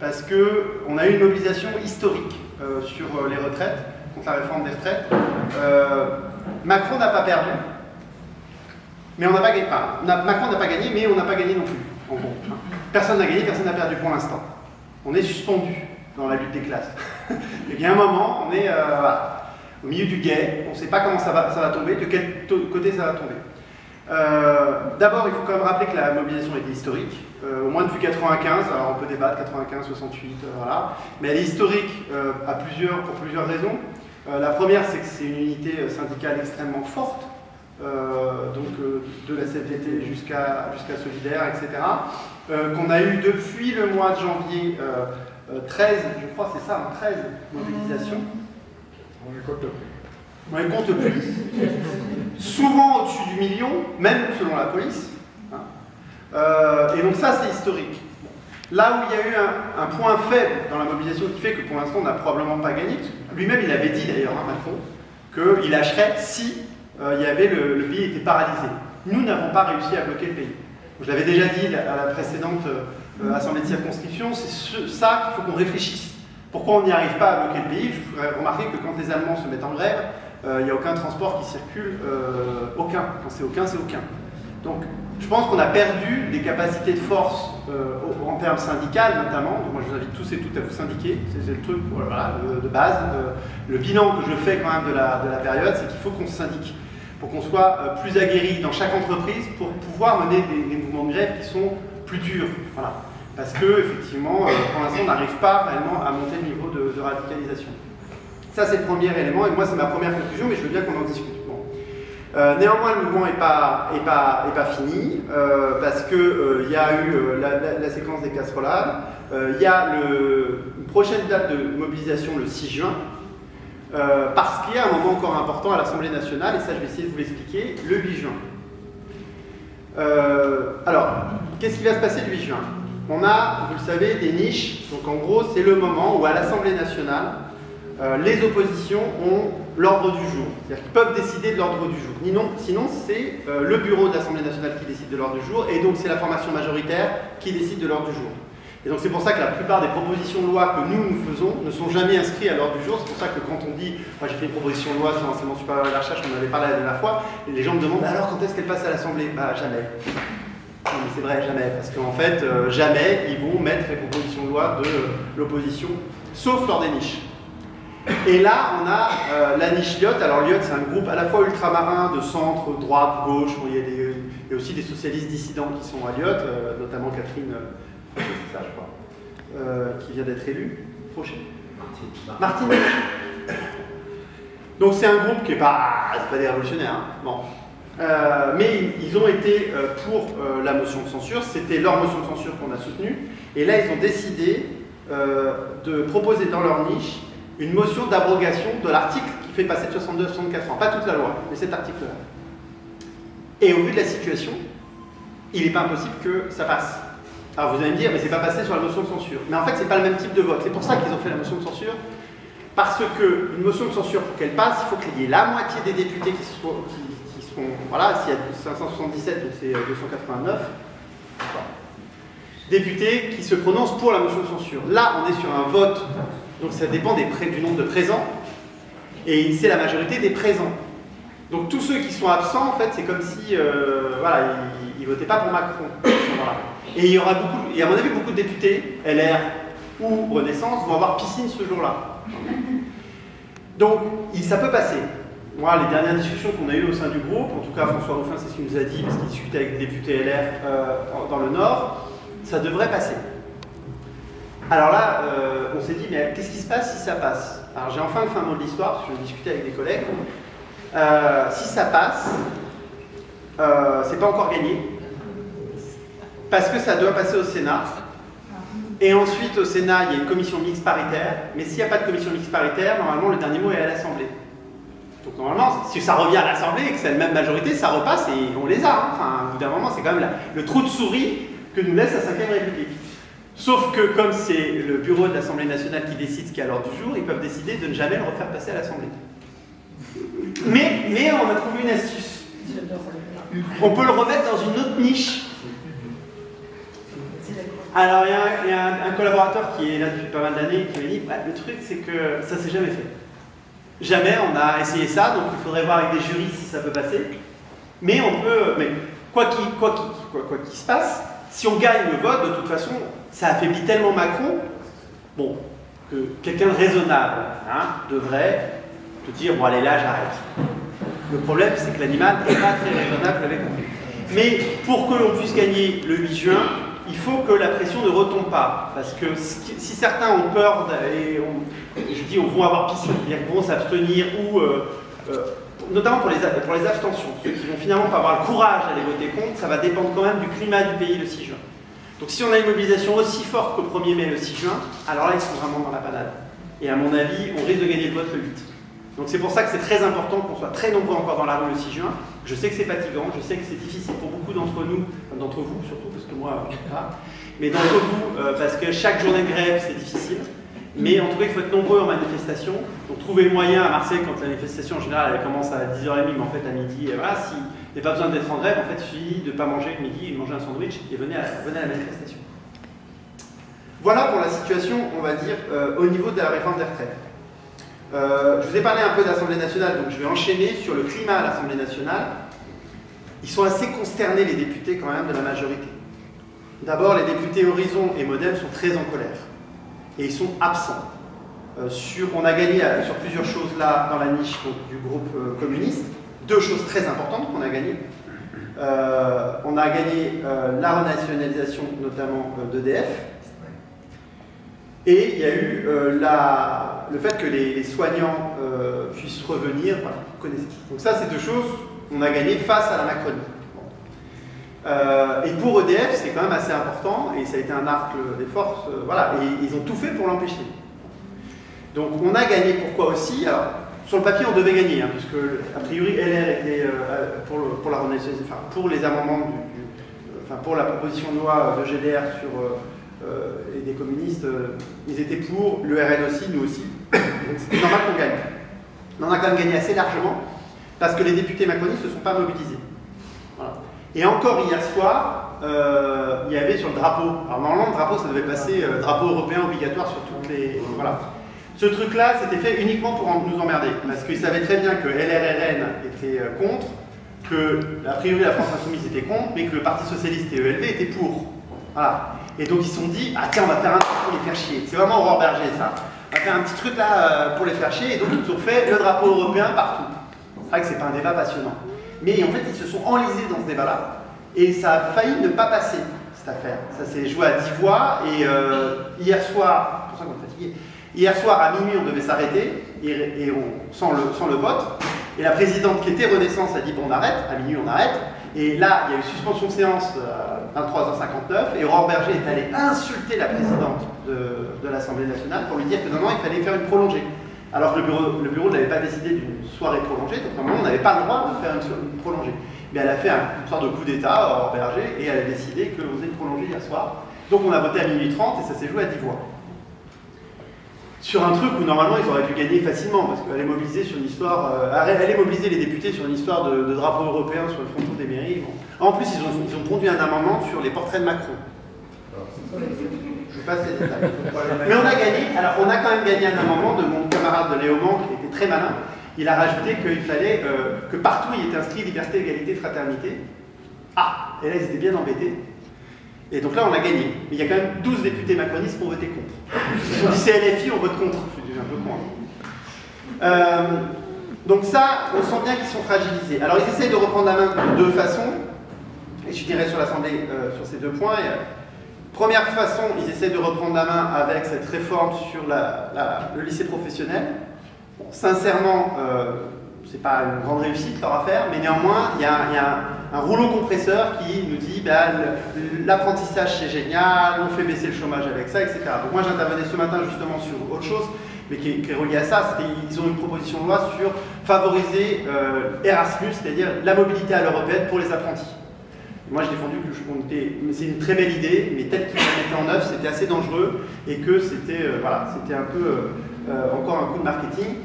parce qu'on a eu une mobilisation historique sur les retraites, contre la réforme des retraites. Macron n'a pas perdu, mais on n'a pas gagné. Enfin, Macron n'a pas gagné, mais on n'a pas gagné non plus, en gros. Personne n'a gagné, personne n'a perdu pour l'instant. On est suspendu dans la lutte des classes. Et bien à un moment, on est voilà, au milieu du guet, on ne sait pas comment ça va tomber, de quel côté ça va tomber. D'abord, il faut quand même rappeler que la mobilisation était historique, au moins depuis 95, alors on peut débattre, 95, 68, voilà, mais elle est historique pour plusieurs raisons. La première, c'est que c'est une unité syndicale extrêmement forte, de la CFDT jusqu'à Solidaire, etc., qu'on a eu depuis le mois de janvier 13, je crois c'est ça, 13 mobilisations. On les compte plus. On les compte plus. Souvent au-dessus du million, même selon la police. Et donc ça, c'est historique. Là où il y a eu un point faible dans la mobilisation qui fait que pour l'instant on n'a probablement pas gagné, lui-même il avait dit d'ailleurs, Macron, qu'il lâcherait si il y avait le pays était paralysé. Nous n'avons pas réussi à bloquer le pays. Je l'avais déjà dit à la précédente assemblée de circonscription, c'est ça qu'il faut qu'on réfléchisse. Pourquoi on n'y arrive pas à bloquer le pays? Je voudrais remarquer que quand les Allemands se mettent en grève, il n'y a aucun transport qui circule, aucun. Quand c'est aucun, c'est aucun. Donc, je pense qu'on a perdu des capacités de force en termes syndicales notamment. Donc, moi, je vous invite tous et toutes à vous syndiquer. C'est le truc voilà, de base. Le bilan que je fais quand même de la période, c'est qu'il faut qu'on se syndique pour qu'on soit plus aguerri dans chaque entreprise pour pouvoir mener des mouvements de grève qui sont plus durs. Voilà. Parce que, effectivement, pour l'instant, on n'arrive pas réellement à monter le niveau de radicalisation. Ça, c'est le premier élément, et moi, c'est ma première conclusion, mais je veux bien qu'on en discute. Bon. Néanmoins, le mouvement n'est pas fini, parce qu'il y a eu la séquence des casserolades. Il y a une prochaine date de mobilisation le 6 juin, parce qu'il y a un moment encore important à l'Assemblée nationale, et ça, je vais essayer de vous l'expliquer, le 8 juin. Alors, qu'est-ce qui va se passer le 8 juin? On a, vous le savez, des niches. Donc en gros, c'est le moment où à l'Assemblée nationale, les oppositions ont l'ordre du jour. C'est-à-dire qu'ils peuvent décider de l'ordre du jour. Sinon, c'est le bureau de l'Assemblée nationale qui décide de l'ordre du jour, et donc c'est la formation majoritaire qui décide de l'ordre du jour. Et donc c'est pour ça que la plupart des propositions de loi que nous faisons ne sont jamais inscrites à l'ordre du jour. C'est pour ça que quand on dit, moi j'ai fait une proposition de loi sur l'enseignement supérieur et la recherche, on en avait parlé la dernière fois, et les gens me demandent, alors quand est-ce qu'elle passe à l'Assemblée? Bah jamais. Non, mais c'est vrai, jamais, parce qu'en fait, jamais ils vont mettre les propositions de loi de l'opposition, sauf lors des niches. Et là, on a la niche Lyot. Alors Lyot, c'est un groupe à la fois ultramarin, de centre, droite, gauche. Il y a aussi des socialistes dissidents qui sont à Lyot, notamment Catherine, c'est ça, je crois, qui vient d'être élue. Martine. Donc c'est un groupe qui n'est pas des révolutionnaires. Hein. Bon. Mais ils ont été pour la motion de censure, c'était leur motion de censure qu'on a soutenue, et là ils ont décidé de proposer dans leur niche une motion d'abrogation de l'article qui fait passer de 62 à 64 ans, pas toute la loi, mais cet article-là. Et au vu de la situation, il n'est pas impossible que ça passe. Alors vous allez me dire, mais c'est pas passé sur la motion de censure. Mais en fait, c'est pas le même type de vote, c'est pour ça qu'ils ont fait la motion de censure, parce qu'une motion de censure, pour qu'elle passe, il faut qu'il y ait la moitié des députés qui sont voilà, s'il y a 577, donc c'est 289 députés qui se prononcent pour la motion de censure. Là, on est sur un vote, donc ça dépend du nombre de présents, et c'est la majorité des présents. Donc tous ceux qui sont absents, en fait, c'est comme si, voilà, ils votaient pas pour Macron. Voilà. Et il y aura beaucoup, et à mon avis, beaucoup de députés, LR ou Renaissance, vont avoir piscine ce jour-là. Donc, ça peut passer. Moi, les dernières discussions qu'on a eues au sein du groupe, en tout cas François Ruffin, c'est ce qu'il nous a dit, parce qu'il discutait avec des députés LR dans le Nord, ça devrait passer. Alors là, on s'est dit, mais qu'est-ce qui se passe si ça passe? Alors j'ai enfin le fin mot de l'histoire, parce que je discutais avec des collègues. Si ça passe, c'est pas encore gagné, parce que ça doit passer au Sénat. Et ensuite, au Sénat, il y a une commission mixte paritaire, mais s'il n'y a pas de commission mixte paritaire, normalement, le dernier mot est à l'Assemblée. Donc normalement, si ça revient à l'Assemblée et que c'est la même majorité, ça repasse et on les a. Hein. Enfin, au bout d'un moment, c'est quand même le trou de souris que nous laisse la 5e République. Sauf que comme c'est le bureau de l'Assemblée nationale qui décide ce qui est à l'ordre du jour, ils peuvent décider de ne jamais le refaire passer à l'Assemblée. Mais on a trouvé une astuce. On peut le remettre dans une autre niche. Alors il y a un collaborateur qui est là depuis pas mal d'années qui m'a dit bah, le truc c'est que ça s'est jamais fait. Jamais on a essayé ça, donc il faudrait voir avec des jurys si ça peut passer. Mais on peut, mais quoi qu'il se passe, si on gagne le vote, de toute façon, ça affaiblit tellement Macron, bon, que quelqu'un de raisonnable devrait te dire bon allez là j'arrête. Le problème c'est que l'animal n'est pas très raisonnable, vous l'avez compris. Mais pour que l'on puisse gagner le 8 juin, il faut que la pression ne retombe pas. Parce que si certains ont peur, et je dis vont avoir piste, c'est-à-dire qu'ils vont s'abstenir, ou notamment pour les abstentions, ceux qui vont finalement pas avoir le courage d'aller voter contre, ça va dépendre quand même du climat du pays le 6 juin. Donc si on a une mobilisation aussi forte qu'au 1er mai le 6 juin, alors là ils sont vraiment dans la panade. Et à mon avis, on risque de gagner le vote le 8. Donc c'est pour ça que c'est très important qu'on soit très nombreux encore dans la rue le 6 juin. Je sais que c'est fatigant, je sais que c'est difficile pour beaucoup d'entre nous, d'entre vous surtout, parce que moi, je ne sais pas, mais d'entre vous, parce que chaque journée de grève, c'est difficile. Mais en tout cas, il faut être nombreux en manifestation. Donc trouver le moyen à Marseille, quand la manifestation en général elle commence à 10h30, mais en fait à midi, et voilà, s'il n'y a pas besoin d'être en grève, en fait, il suffit de ne pas manger le midi, de manger un sandwich et venez à la manifestation. Voilà pour la situation, on va dire, au niveau de la réforme des retraites. Je vous ai parlé un peu de l'Assemblée nationale, donc je vais enchaîner sur le climat à l'Assemblée nationale. Ils sont assez consternés, les députés, quand même, de la majorité. D'abord, les députés Horizon et Modem sont très en colère. Et ils sont absents. On a gagné sur plusieurs choses là, dans la niche donc, du groupe communiste. Deux choses très importantes qu'on a gagnées. On a gagné la renationalisation, notamment d'EDF. Et il y a eu le fait que les soignants puissent revenir, voilà, vous connaissez. Donc ça, c'est deux choses qu'on a gagnées face à la Macronie. Et pour EDF, c'est quand même assez important, et ça a été un arc des forces, voilà, et ils ont tout fait pour l'empêcher. Donc on a gagné, pourquoi aussi? Alors, sur le papier, on devait gagner, puisque a priori LR était pour la renationalisation, enfin pour les amendements pour la proposition de loi de GDR sur et des communistes, ils étaient pour, le RN aussi, nous aussi. Donc c'était normal qu'on gagne. Mais on a quand même gagné assez largement, parce que les députés macronistes ne se sont pas mobilisés. Voilà. Et encore hier soir, il y avait sur le drapeau, alors normalement le drapeau ça devait passer, drapeau européen obligatoire sur toutes les... Voilà. Ce truc-là, c'était fait uniquement pour nous emmerder, parce qu'ils savaient très bien que LRRN était contre, que a priori la France Insoumise était contre, mais que le Parti Socialiste et ELV étaient pour. Voilà. Et donc ils se sont dit, ah tiens, on va faire un truc pour les faire chier. C'est vraiment Aurore Berger ça. On va faire un petit truc là pour les faire chier, et donc ils ont fait le drapeau européen partout. C'est vrai que c'est pas un débat passionnant. Mais en fait, ils se sont enlisés dans ce débat-là, et ça a failli ne pas passer, cette affaire. Ça s'est joué à 10 voix, et hier soir, c'est pour ça qu'on est fatigué, hier soir à minuit, on devait s'arrêter, sans le vote, et la présidente qui était Renaissance a dit, bon, on arrête, à minuit, on arrête, et là, il y a eu suspension de séance à 23h59, et Aurore Berger est allée insulter la présidente de l'Assemblée nationale pour lui dire que non, il fallait faire une prolongée. Alors que le bureau n'avait pas décidé d'une soirée prolongée, donc normalement on n'avait pas le droit de faire une prolongée. Mais elle a fait une sorte de coup d'État, Aurore Berger, et elle a décidé qu'on faisait une prolongée hier soir. Donc on a voté à minuit 30 et ça s'est joué à 10 voix. Sur un truc où normalement ils auraient pu gagner facilement, parce qu'elle est mobilisée sur une histoire, elle est mobilisée les députés sur une histoire de drapeau européen sur le fronton des mairies. Bon. En plus ils ont produit un amendement sur les portraits de Macron. Je passe les détails. Mais on a gagné, alors on a quand même gagné un amendement de mon camarade de Léaumont qui était très malin. Il a rajouté qu'il fallait que partout il était inscrit liberté, égalité, fraternité. Ah, et là ils étaient bien embêtés. Et donc là on a gagné. Mais il y a quand même 12 députés macronistes qui ont voté contre. Ils se sont dit c'est LFI, on vote contre. Je suis un peu con. Donc ça, on sent bien qu'ils sont fragilisés. Alors ils essayent de reprendre la main de deux façons. Et je dirais sur l'Assemblée sur ces deux points. Première façon, ils essaient de reprendre la main avec cette réforme sur le lycée professionnel. Bon, sincèrement, c'est pas une grande réussite leur affaire, mais néanmoins, il y a un rouleau compresseur qui nous dit l'apprentissage c'est génial, on fait baisser le chômage avec ça, etc. Donc moi j'intervenais ce matin justement sur autre chose, mais qui est relié à ça. Ils ont une proposition de loi sur favoriser Erasmus, c'est-à-dire la mobilité à l'européenne pour les apprentis. Moi, j'ai défendu que c'est une très belle idée, mais telle qu'ils la mettaient en œuvre, c'était assez dangereux et que c'était c'était un peu encore un coup de marketing.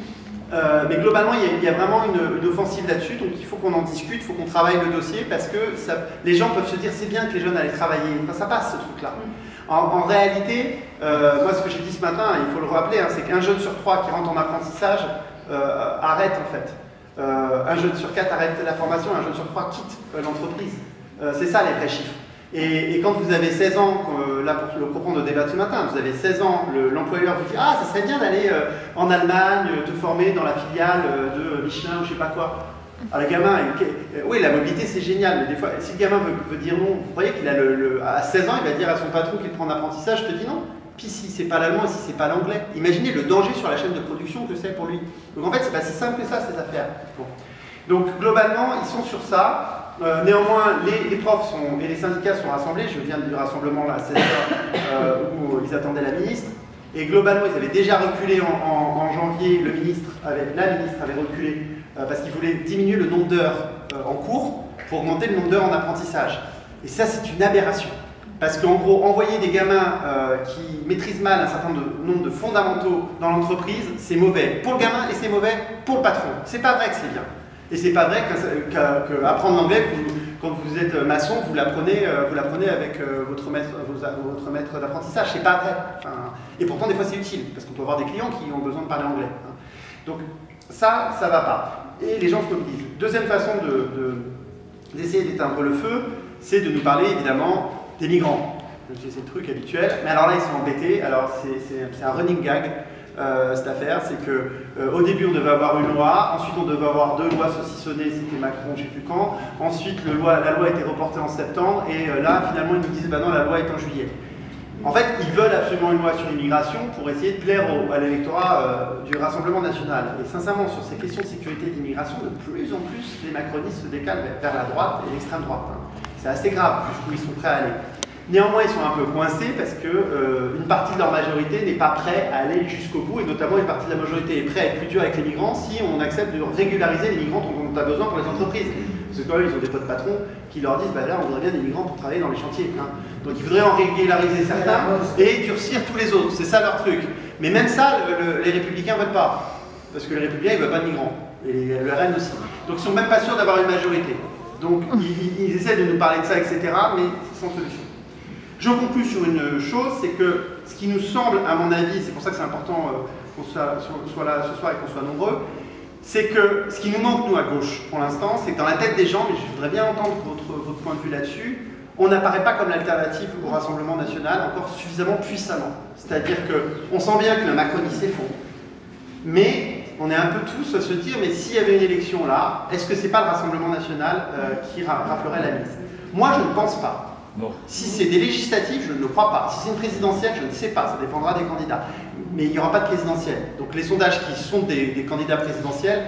Mais globalement, il y a vraiment une offensive là-dessus, donc il faut qu'on en discute, il faut qu'on travaille le dossier parce que les gens peuvent se dire c'est bien que les jeunes aillent travailler, enfin, ça passe ce truc-là. En réalité, moi ce que j'ai dit ce matin, il faut le rappeler, hein, c'est qu'un jeune sur 3 qui rentre en apprentissage arrête en fait. Un jeune sur 4 arrête la formation, un jeune sur 3 quitte l'entreprise. C'est ça les vrais chiffres. Et quand vous avez 16 ans, là pour le comprendre au débat de ce matin, vous avez 16 ans, l'employeur vous dit « Ah, ça serait bien d'aller en Allemagne, te former dans la filiale de Michelin ou je sais pas quoi ». Ah, le gamin, oui, la mobilité c'est génial, mais des fois, si le gamin veut dire non, vous voyez qu'il a à 16 ans, il va dire à son patron qu'il prend en apprentissage, je te dis non. Puis si c'est pas l'allemand et si c'est pas l'anglais, imaginez le danger sur la chaîne de production que c'est pour lui. Donc en fait, c'est pas si simple que ça, ces affaires. Bon. Donc globalement, ils sont sur ça. Néanmoins, les profs et les syndicats sont rassemblés. Je viens du rassemblement là, à 16h où ils attendaient la ministre. Et globalement, ils avaient déjà reculé en janvier, la ministre avait reculé parce qu'ils voulaient diminuer le nombre d'heures en cours pour augmenter le nombre d'heures en apprentissage. Et ça, c'est une aberration. Parce qu'en gros, envoyer des gamins qui maîtrisent mal un certain nombre de fondamentaux dans l'entreprise, c'est mauvais pour le gamin et c'est mauvais pour le patron. C'est pas vrai que c'est bien. Et c'est pas vrai qu'apprendre l'anglais, quand vous êtes maçon, vous l'apprenez avec votre maître d'apprentissage. C'est pas vrai. Enfin, et pourtant, des fois, c'est utile, parce qu'on peut avoir des clients qui ont besoin de parler anglais. Hein. Donc, ça va pas. Et les gens se mobilisent. Deuxième façon d'essayer d'éteindre le feu, c'est de nous parler, évidemment, des migrants. C'est le truc habituel. Mais alors là, ils sont embêtés. Alors, c'est un running gag. Cette affaire, c'est qu'au début on devait avoir une loi, ensuite on devait avoir 2 lois saucissonnées, c'était Macron, je ne sais plus quand, ensuite la loi a été reportée en septembre, et là finalement ils nous disent bah non, la loi est en juillet. En fait, ils veulent absolument une loi sur l'immigration pour essayer de plaire à l'électorat du Rassemblement national. Et sincèrement, sur ces questions de sécurité et d'immigration, de plus en plus les macronistes se décalent vers la droite et l'extrême droite. Hein. C'est assez grave jusqu'où ils sont prêts à aller. Néanmoins, ils sont un peu coincés parce qu'une partie de leur majorité n'est pas prête à aller jusqu'au bout, et notamment une partie de la majorité est prête à être plus dure avec les migrants si on accepte de régulariser les migrants dont on a besoin pour les entreprises. Parce que quand même, ils ont des potes patrons qui leur disent bah là, on voudrait bien des migrants pour travailler dans les chantiers. Hein. Donc ils voudraient en régulariser certains et durcir tous les autres. C'est ça leur truc. Mais même ça, les républicains ne veulent pas. Parce que les républicains, ils ne veulent pas de migrants. Et le RN aussi. Donc ils ne sont même pas sûrs d'avoir une majorité. Donc ils essaient de nous parler de ça, etc. Mais sans solution. Je conclue sur une chose, c'est que ce qui nous semble, à mon avis, c'est pour ça que c'est important qu'on soit là ce soir et qu'on soit nombreux, c'est que ce qui nous manque, nous, à gauche, pour l'instant, c'est que dans la tête des gens, mais je voudrais bien entendre votre point de vue là-dessus, on n'apparaît pas comme l'alternative au Rassemblement national encore suffisamment puissamment. C'est-à-dire qu'on sent bien que le macronisme est faux, mais on est un peu tous à se dire, mais s'il y avait une élection là, est-ce que c'est pas le Rassemblement national qui raflerait la mise? Moi, je ne pense pas. Non. Si c'est des législatives, je ne le crois pas. Si c'est une présidentielle, je ne sais pas, ça dépendra des candidats. Mais il n'y aura pas de présidentielle. Donc les sondages qui sont des candidats présidentiels,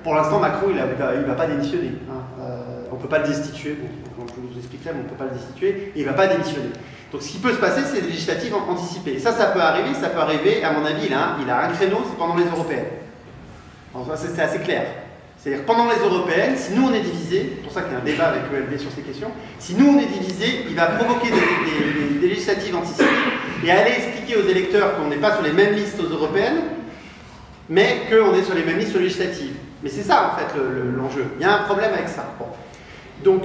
pour l'instant, Macron, il ne va pas démissionner. Hein. On ne peut pas le destituer, bon, je vous expliquerai, mais on ne peut pas le destituer, et il ne va pas démissionner. Donc ce qui peut se passer, c'est des législatives anticipées. Ça peut arriver, à mon avis, il a un créneau, c'est pendant les européennes. C'est assez clair. C'est-à-dire pendant les européennes, si nous on est divisés, c'est pour ça qu'il y a un débat avec ELV sur ces questions, si nous on est divisés, il va provoquer des législatives anticipées et aller expliquer aux électeurs qu'on n'est pas sur les mêmes listes aux européennes, mais qu'on est sur les mêmes listes aux législatives. Mais c'est ça en fait l'enjeu. Il y a un problème avec ça. Bon. Donc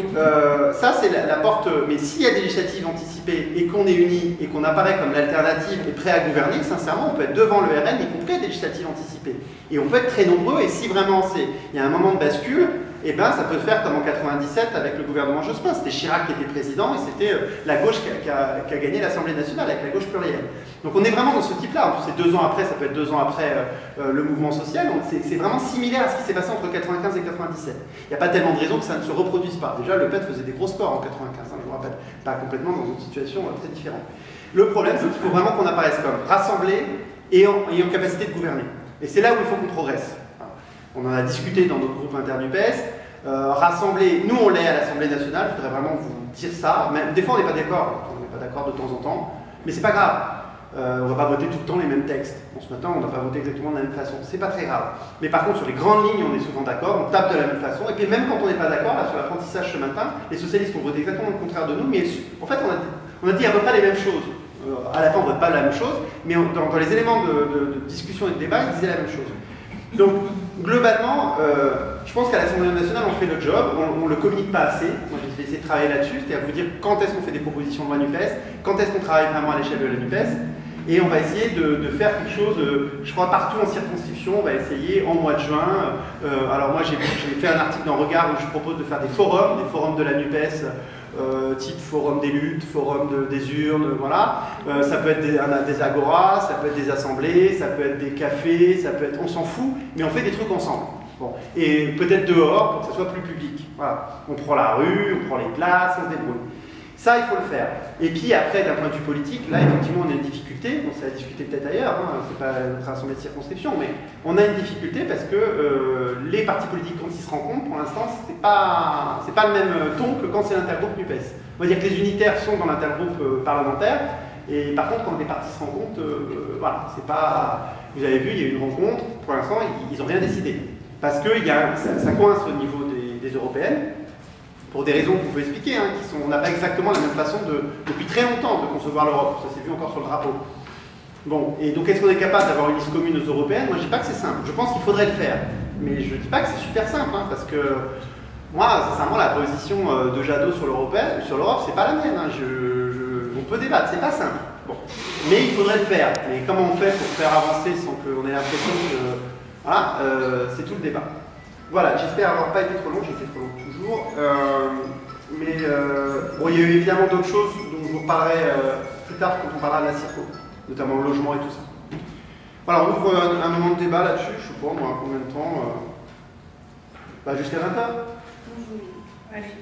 ça c'est la porte, mais s'il y a des législatives anticipées et qu'on est unis et qu'on apparaît comme l'alternative et prêt à gouverner, sincèrement on peut être devant le RN y compris à des législatives anticipées. Et on peut être très nombreux et si vraiment il y a un moment de bascule, eh ben, ça peut faire comme en 97 avec le gouvernement Jospin. C'était Chirac qui était président et c'était la gauche qui a gagné l'Assemblée nationale avec la gauche plurielle. Donc on est vraiment dans ce type-là. En plus, c'est 2 ans après, ça peut être 2 ans après le mouvement social. Donc c'est vraiment similaire à ce qui s'est passé entre 95 et 97. Il n'y a pas tellement de raisons que ça ne se reproduise pas. Déjà, Le Pen faisait des gros scores en 95, hein, je vous rappelle. Pas complètement dans une situation très différente. Le problème, c'est qu'il faut vraiment qu'on apparaisse comme rassemblés et en capacité de gouverner. Et c'est là où il faut qu'on progresse. On en a discuté dans notre groupe inter-UPS. Rassembler, nous on l'est à l'Assemblée nationale, je voudrais vraiment vous dire ça. Même, des fois on n'est pas d'accord, de temps en temps, mais c'est pas grave. On ne va pas voter tout le temps les mêmes textes. Bon, ce matin on n'a pas voté exactement de la même façon, c'est pas très grave. Mais par contre sur les grandes lignes on est souvent d'accord, on tape de la même façon. Et puis même quand on n'est pas d'accord, là sur l'apprentissage ce matin, les socialistes ont voté exactement le contraire de nous, mais en fait on a dit à peu près les mêmes choses. À la fin on ne vote pas la même chose, mais dans les éléments de discussion et de débat, ils disaient la même chose. Donc, globalement, je pense qu'à l'Assemblée nationale, on fait le job, on ne le communique pas assez. Moi, j'ai essayé de travailler là-dessus, c'est-à-dire vous dire quand est-ce qu'on fait des propositions de loi NUPES, quand est-ce qu'on travaille vraiment à l'échelle de la NUPES, et on va essayer de faire quelque chose, je crois, partout en circonscription, on va essayer en mois de juin. Alors moi, j'ai fait un article dans Regard où je propose de faire des forums de la NUPES, type forum des luttes, forum des urnes, voilà. Ça peut être des agoras, ça peut être des assemblées, ça peut être des cafés, ça peut être, on s'en fout, mais on fait des trucs ensemble. Bon. Et peut-être dehors pour que ça soit plus public. Voilà. On prend la rue, on prend les places, on se débrouille. Ça, il faut le faire. Et puis après, d'un point de vue politique, là, effectivement, on a une difficulté. On s'est discuté peut-être ailleurs, hein, c'est pas notre assemblée de circonscription, mais on a une difficulté parce que les partis politiques, quand ils se rencontrent, pour l'instant, c'est pas le même ton que quand c'est l'intergroupe NUPES. On va dire que les unitaires sont dans l'intergroupe parlementaire, et par contre, quand les partis se rencontrent, voilà, c'est pas. Vous avez vu, il y a eu une rencontre, pour l'instant, ils n'ont rien décidé. Parce que ça coince au niveau des européennes. Pour des raisons que vous pouvez expliquer, hein, on n'a pas exactement la même façon depuis très longtemps de concevoir l'Europe. Ça s'est vu encore sur le drapeau. Bon, et donc est-ce qu'on est capable d'avoir une liste commune aux européennes? Moi je dis pas que c'est simple, je pense qu'il faudrait le faire. Mais je dis pas que c'est super simple, hein, parce que moi, sincèrement, la position de Jadot sur l'Europe, c'est pas la mienne. Hein. On peut débattre, c'est pas simple. Bon. Mais il faudrait le faire. Mais comment on fait pour faire avancer sans qu'on ait l'impression que... Voilà, c'est tout le débat. Voilà, j'espère avoir pas été trop long, j'ai été trop long toujours. Bon, il y a eu évidemment d'autres choses dont je vous reparlerai plus tard quand on parlera de la circo, notamment le logement et tout ça. Voilà, on ouvre un moment de débat là-dessus, je sais pas moi, combien de temps jusqu'à 20h. Allez.